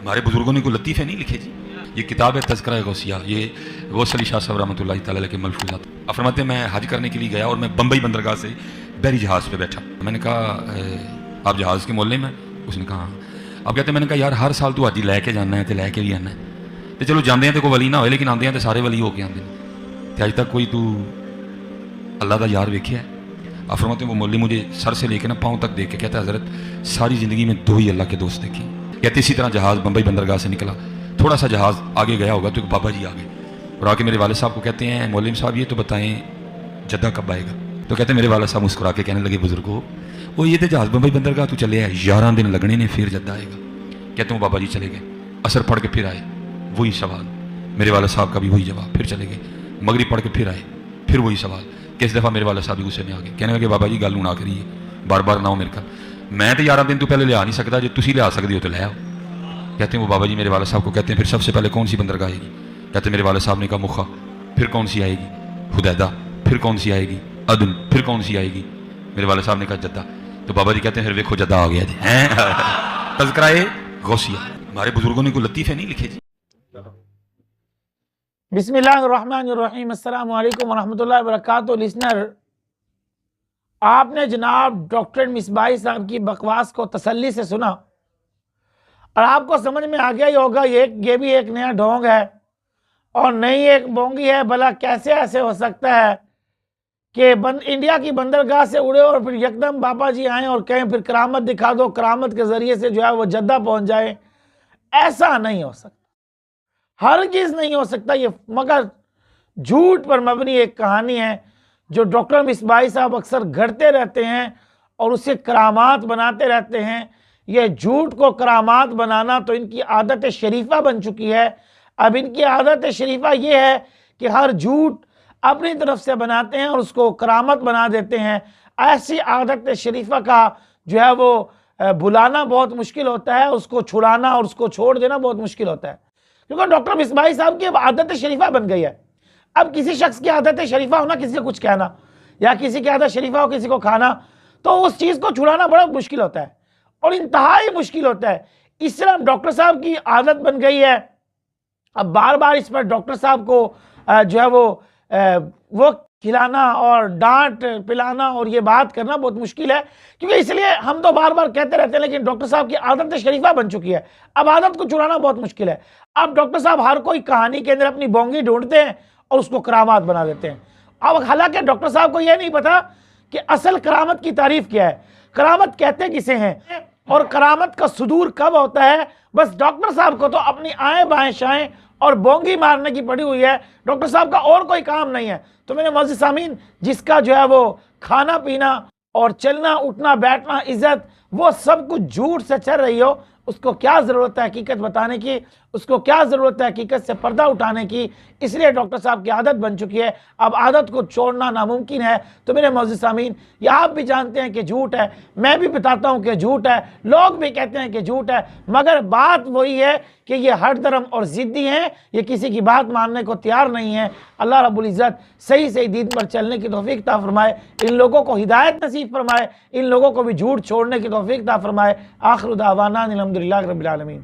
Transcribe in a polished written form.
ہمارے بزرگوں نے کوئی لطیفے نہیں لکھے جی. یہ کتاب ہے تذکرہ غوثیہ، یہ غوث علی شاہ صاحب رحمۃ اللہ تعالی علیہ کے ملفوظات. آپ فرماتے ہیں میں حج کرنے کے لیے گیا اور میں بمبئی بندرگاہ سے بحری جہاز پہ بیٹھا. میں نے کہا آپ جہاز کے مولے میں؟ اس نے کہا ہاں. اب کہتے ہیں میں نے کہا یار ہر سال تو حج لے کے جانا ہے تو لے کے بھی آنا ہے تو چلو جانے ہیں تو کوئی ولی نہ ہوئے لیکن آتے ہیں تو سارے ولی ہو کے آتے ہیں. اج تک کوئی تو اللہ کا یار ویکھیا ہے؟ آپ فرماتے ہیں وہ مولوی مجھے سر سے لے کے نا پاؤں تک دیکھ کے کہتا ہے حضرت ساری زندگی میں 2 ہی اللہ کے دوست دیکھے. کہتے اسی طرح جہاز بمبئی بندرگاہ سے نکلا، تھوڑا سا جہاز آگے گیا ہوگا تو ایک بابا جی آ گئے اور آ کے میرے والد صاحب کو کہتے ہیں مولوی صاحب یہ تو بتائیں جدہ کب آئے گا؟ تو کہتے ہیں میرے والد صاحب مسکرا کے کہنے لگے بزرگو وہ یہ تو جہاز بمبئی بندرگاہ تو چلے ہے 11 دن لگنے نے پھر جدہ آئے گا. کہتے ہیں وہ بابا جی چلے گئے، عصر پڑھ کے پھر آئے، وہی سوال. میرے والد صاحب کا بھی وہی جواب، پھر چلے گئے، مغرب پڑھ کے پھر آئے، پھر وہی سوال. کس دفعہ میرے والد صاحب بھی غصے میں آ گئے، کہنے لگے بابا جی گل نہ کریے، بار بار نہ ہو میرے کا، میں تو 11 دن تو پہلے لیا نہیں سکتا، جو تسی لیا سکتے ہو تو لے آؤ. کہتے ہیں وہ بابا جی میرے والد صاحب کو کہتے ہیں پھر سب سے پہلے کون سی بندرگاہ آئے گی؟ کہتے ہیں میرے والد صاحب نے کہا مخا. پھر کون سی آئے گی؟ حدیدہ. پھر کون سی آئے گی؟ عدن. پھر کون سی آئے گی؟ میرے والد صاحب نے کہا جدہ. تو بابا جی کہتے ہیں پھر ویکھو جدہ آ گیا جی. تذکرہ غوثیہ. ہمارے بزرگوں نے کوئی لطیفے نہیں لکھے جی. بسم اللہ الرحمن الرحیم. السلام علیکم ورحمۃ اللہ وبرکاتہ. لسنر، آپ نے جناب ڈاکٹر مصباحی صاحب کی بکواس کو تسلی سے سنا اور آپ کو سمجھ میں آ گیا ہی ہوگا یہ بھی ایک نیا ڈھونگ ہے اور نئی ایک بونگی ہے. بھلا کیسے ایسے ہو سکتا ہے کہ انڈیا کی بندرگاہ سے اڑے اور پھر یکدم بابا جی آئیں اور کہیں پھر کرامت دکھا دو، کرامت کے ذریعے سے جو ہے وہ جدہ پہنچ جائے؟ ایسا نہیں ہو سکتا، ہرگز نہیں ہو سکتا. یہ مگر جھوٹ پر مبنی ایک کہانی ہے جو ڈاکٹر مصباحی صاحب اکثر گھڑتے رہتے ہیں اور اسے کرامات بناتے رہتے ہیں. یہ جھوٹ کو کرامات بنانا تو ان کی عادت شریفہ بن چکی ہے. اب ان کی عادت شریفہ یہ ہے کہ ہر جھوٹ اپنی طرف سے بناتے ہیں اور اس کو کرامت بنا دیتے ہیں. ایسی عادت شریفہ کا جو ہے وہ بھلانا بہت مشکل ہوتا ہے، اس کو چھڑانا اور اس کو چھوڑ دینا بہت مشکل ہوتا ہے، کیونکہ ڈاکٹر مصباحی صاحب کی اب عادت شریفہ بن گئی ہے. اب کسی شخص کی عادت شریفہ ہونا، کسی کو کچھ کہنا یا کسی کی عادت شریفہ ہو کسی کو کھانا، تو اس چیز کو چھڑانا بڑا مشکل ہوتا ہے اور انتہائی مشکل ہوتا ہے. اس طرح ڈاکٹر صاحب کی عادت بن گئی ہے. اب بار بار اس پر ڈاکٹر صاحب کو جو ہے وہ کھلانا اور ڈانٹ پلانا اور یہ بات کرنا بہت مشکل ہے، کیونکہ اس لیے ہم تو بار بار کہتے رہتے ہیں لیکن ڈاکٹر صاحب کی عادت شریفہ بن چکی ہے. اب عادت کو چھڑانا بہت مشکل ہے. اب ڈاکٹر صاحب ہر کوئی کہانی کے اندر اپنی بونگی ڈھونڈتے ہیں اور اس کو کرامات بنا دیتے ہیں. اب حالانکہ ڈاکٹر صاحب کو یہ نہیں پتا کہ اصل کرامت کی تعریف کیا ہے، کرامت کہتے کسے ہیں اور کرامت کا صدور کب ہوتا ہے. بس ڈاکٹر صاحب کو تو اپنی آئیں بائیں شائیں اور بونگی مارنے کی پڑی ہوئی ہے. ڈاکٹر صاحب کا اور کوئی کام نہیں ہے. تو میرے معزز سامعین، جس کا جو ہے وہ کھانا پینا اور چلنا اٹھنا بیٹھنا عزت وہ سب کچھ جھوٹ سے چل رہی ہو، اس کو کیا ضرورت ہے حقیقت بتانے کی، اس کو کیا ضرورت ہے حقیقت سے پردہ اٹھانے کی. اس لیے ڈاکٹر صاحب کی عادت بن چکی ہے، اب عادت کو چھوڑنا ناممکن ہے. تو میرے معزز سامعین، یہ آپ بھی جانتے ہیں کہ جھوٹ ہے، میں بھی بتاتا ہوں کہ جھوٹ ہے، لوگ بھی کہتے ہیں کہ جھوٹ ہے، مگر بات وہی ہے کہ یہ ہٹ درم اور ضدی ہیں، یہ کسی کی بات ماننے کو تیار نہیں ہیں. اللہ رب العزت صحیح دین پر چلنے کی توفیق عطا فرمائے، ان لوگوں کو ہدایت نصیب فرمائے، ان لوگوں کو بھی جھوٹ چھوڑنے کی توفیق عطا فرمائے. آخر دعوانا الحمدللہ رب العالمین.